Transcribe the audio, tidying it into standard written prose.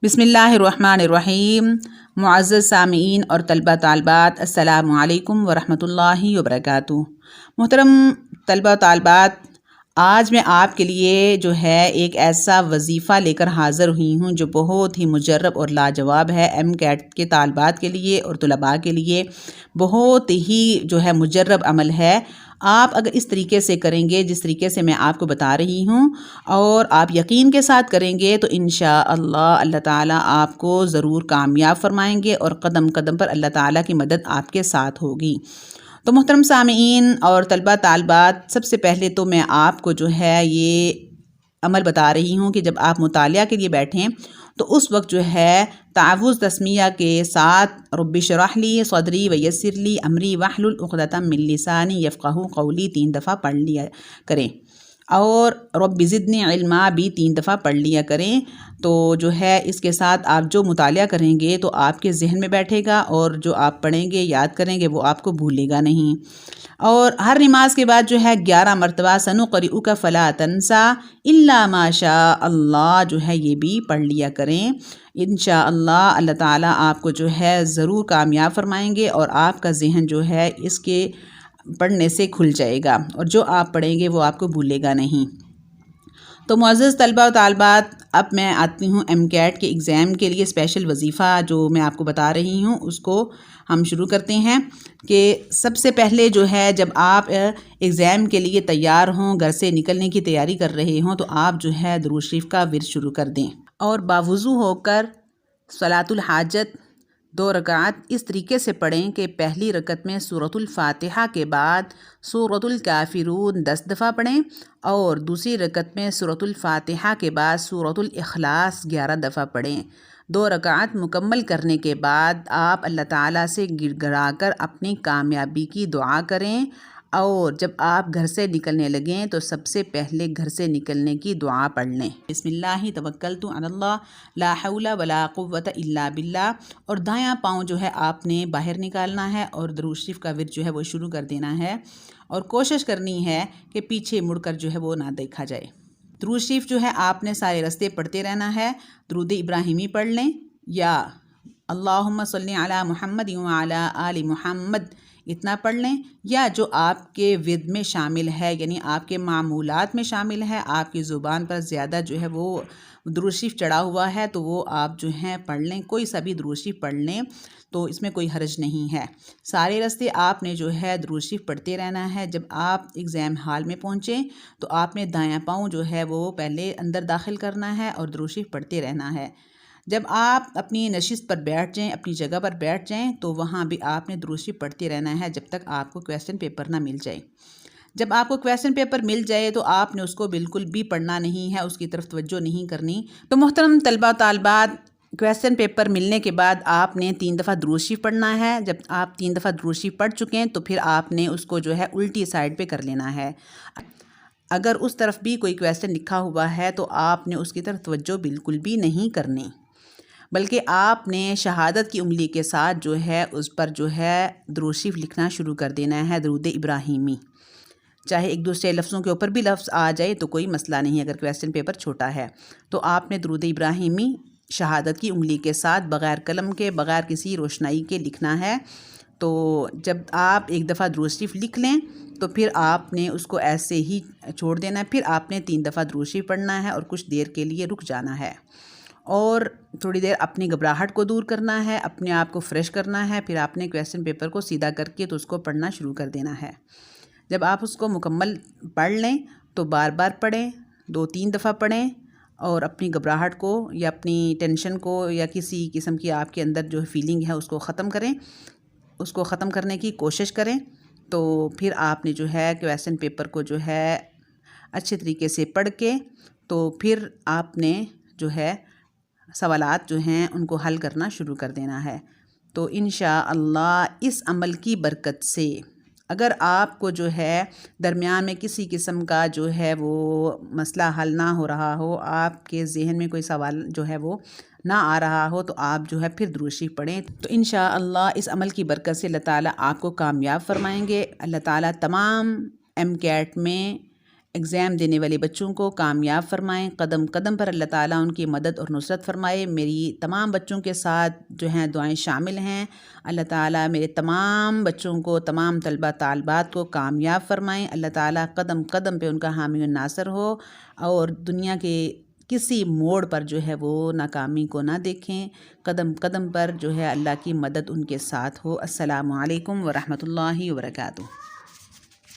بسم اللہ الرحمن الرحیم۔ معزز سامعین اور طلبہ طالبات، السلام علیکم ورحمۃ اللہ وبرکاتہ۔ محترم طلبہ و طالبات، آج میں آپ کے لیے جو ہے ایک ایسا وظیفہ لے کر حاضر ہوئی ہوں جو بہت ہی مجرب اور لاجواب ہے۔ ایم کیٹ کے طالبات کے لیے اور طلباء کے لیے بہت ہی جو ہے مجرب عمل ہے۔ آپ اگر اس طریقے سے کریں گے جس طریقے سے میں آپ کو بتا رہی ہوں اور آپ یقین کے ساتھ کریں گے تو انشاءاللہ اللہ تعالیٰ آپ کو ضرور کامیاب فرمائیں گے اور قدم قدم پر اللہ تعالیٰ کی مدد آپ کے ساتھ ہوگی۔ تو محترم سامعین اور طلبہ طالبات، سب سے پہلے تو میں آپ کو جو ہے یہ عمل بتا رہی ہوں کہ جب آپ مطالعہ کے لیے بیٹھیں تو اس وقت جو ہے تعوذ تسمیہ کے ساتھ رب اشرح لی صدری ویسر لی امری واحلل عقدۃ من لسانی یفقہوا قولی 3 دفعہ پڑھ لیا کریں، اور رب زدنی علما بھی 3 دفعہ پڑھ لیا کریں۔ تو جو ہے اس کے ساتھ آپ جو مطالعہ کریں گے تو آپ کے ذہن میں بیٹھے گا، اور جو آپ پڑھیں گے یاد کریں گے وہ آپ کو بھولے گا نہیں۔ اور ہر نماز کے بعد جو ہے 11 مرتبہ سنقرئک فلا تنسیٰ الا ما شاء اللہ جو ہے یہ بھی پڑھ لیا کریں۔ انشاءاللہ اللہ تعالیٰ آپ کو جو ہے ضرور کامیاب فرمائیں گے اور آپ کا ذہن جو ہے اس کے پڑھنے سے کھل جائے گا، اور جو آپ پڑھیں گے وہ آپ کو بھولے گا نہیں۔ تو معزز طلبہ و طالبات، اب میں آتی ہوں ایم کیٹ کے ایگزام کے لیے اسپیشل وظیفہ جو میں آپ کو بتا رہی ہوں اس کو ہم شروع کرتے ہیں۔ کہ سب سے پہلے جو ہے جب آپ ایگزام کے لیے تیار ہوں، گھر سے نکلنے کی تیاری کر رہے ہوں، تو آپ جو ہے درود شریف کا ورد شروع کر دیں اور باوضو ہو کر صلاۃ الحاجت 2 رکعت اس طریقے سے پڑھیں کہ پہلی رکعت میں سورۃ الفاتحہ کے بعد سورۃ الکافرون 10 دفعہ پڑھیں، اور دوسری رکعت میں سورۃ الفاتحہ کے بعد سورۃ الاخلاص 11 دفعہ پڑھیں۔ 2 رکعت مکمل کرنے کے بعد آپ اللہ تعالیٰ سے گڑ گڑا کر اپنی کامیابی کی دعا کریں، اور جب آپ گھر سے نکلنے لگیں تو سب سے پہلے گھر سے نکلنے کی دعا پڑھ لیں، بسم اللہ توکلت علی اللہ لا حول ولا قوت الا باللہ، اور دایاں پاؤں جو ہے آپ نے باہر نکالنا ہے اور درود شریف کا ورد جو ہے وہ شروع کر دینا ہے، اور کوشش کرنی ہے کہ پیچھے مڑ کر جو ہے وہ نہ دیکھا جائے۔ درود شریف جو ہے آپ نے سارے راستے پڑھتے رہنا ہے۔ درود ابراہیمی پڑھ لیں یا اللہم صلی علی محمد وعلی آل محمد اتنا پڑھ لیں، یا جو آپ کے ورد میں شامل ہے، یعنی آپ کے معمولات میں شامل ہے، آپ کی زبان پر زیادہ جو ہے وہ درود شریف چڑھا ہوا ہے تو وہ آپ جو ہیں پڑھ لیں، کوئی سا بھی درود شریف پڑھ لیں تو اس میں کوئی حرج نہیں ہے۔ سارے راستے آپ نے جو ہے درود شریف پڑھتے رہنا ہے۔ جب آپ ایگزام ہال میں پہنچیں تو آپ نے دایاں پاؤں جو ہے وہ پہلے اندر داخل کرنا ہے اور درود شریف پڑھتے رہنا ہے۔ جب آپ اپنی نشست پر بیٹھ جائیں، اپنی جگہ پر بیٹھ جائیں، تو وہاں بھی آپ نے درود شریف پڑھتے رہنا ہے جب تک آپ کو کویسچن پیپر نہ مل جائے۔ جب آپ کو کویسچن پیپر مل جائے تو آپ نے اس کو بالکل بھی پڑھنا نہیں ہے، اس کی طرف توجہ نہیں کرنی۔ تو محترم طلبہ طالبات، کویسچن پیپر ملنے کے بعد آپ نے 3 دفعہ درود شریف پڑھنا ہے۔ جب آپ 3 دفعہ درود شریف پڑھ چکے ہیں تو پھر آپ نے اس کو جو ہے الٹی سائڈ پہ کر لینا ہے۔ اگر اس طرف بھی کوئی کویسچن لکھا ہوا ہے تو آپ نے اس کی طرف توجہ بالکل بھی نہیں کرنی، بلکہ آپ نے شہادت کی انگلی کے ساتھ جو ہے اس پر جو ہے درود شریف لکھنا شروع کر دینا ہے، درود ابراہیمی۔ چاہے ایک دوسرے لفظوں کے اوپر بھی لفظ آ جائے تو کوئی مسئلہ نہیں، اگر کویسچن پیپر چھوٹا ہے تو آپ نے درود ابراہیمی شہادت کی انگلی کے ساتھ بغیر قلم کے، بغیر کسی روشنائی کے لکھنا ہے۔ تو جب آپ ایک دفعہ درود شریف لکھ لیں تو پھر آپ نے اس کو ایسے ہی چھوڑ دینا ہے، پھر آپ نے 3 دفعہ درود شریف پڑھنا ہے اور کچھ دیر کے لیے رک جانا ہے، اور تھوڑی دیر اپنی گھبراہٹ کو دور کرنا ہے، اپنے آپ کو فریش کرنا ہے، پھر آپ نے کویسچن پیپر کو سیدھا کر کے تو اس کو پڑھنا شروع کر دینا ہے۔ جب آپ اس کو مکمل پڑھ لیں تو بار بار پڑھیں، 2-3 دفعہ پڑھیں، اور اپنی گھبراہٹ کو یا اپنی ٹینشن کو یا کسی قسم کی آپ کے اندر جو فیلنگ ہے اس کو ختم کریں، اس کو ختم کرنے کی کوشش کریں۔ تو پھر آپ نے جو ہے کویسچن پیپر کو جو ہے اچھے طریقے سے پڑھ کے تو پھر آپ نے جو ہے سوالات جو ہیں ان کو حل کرنا شروع کر دینا ہے۔ تو انشاءاللہ اس عمل کی برکت سے اگر آپ کو جو ہے درمیان میں کسی قسم کا جو ہے وہ مسئلہ حل نہ ہو رہا ہو، آپ کے ذہن میں کوئی سوال جو ہے وہ نہ آ رہا ہو، تو آپ جو ہے پھر درود شریف پڑھیں۔ تو انشاءاللہ اس عمل کی برکت سے اللہ تعالیٰ آپ کو کامیاب فرمائیں گے۔ اللہ تعالیٰ تمام ایم کیٹ میں ایگزام دینے والے بچوں کو کامیاب فرمائیں، قدم قدم پر اللہ تعالیٰ ان کی مدد اور نصرت فرمائے۔ میری تمام بچوں کے ساتھ جو ہیں دعائیں شامل ہیں، اللہ تعالیٰ میرے تمام بچوں کو، تمام طلبہ طالبات کو کامیاب فرمائیں، اللہ تعالیٰ قدم قدم پہ ان کا حامی و ناصر ہو، اور دنیا کے کسی موڑ پر جو ہے وہ ناکامی کو نہ دیکھیں، قدم قدم پر جو ہے اللہ کی مدد ان کے ساتھ ہو۔ السلام علیکم ورحمۃ اللہ وبرکاتہ۔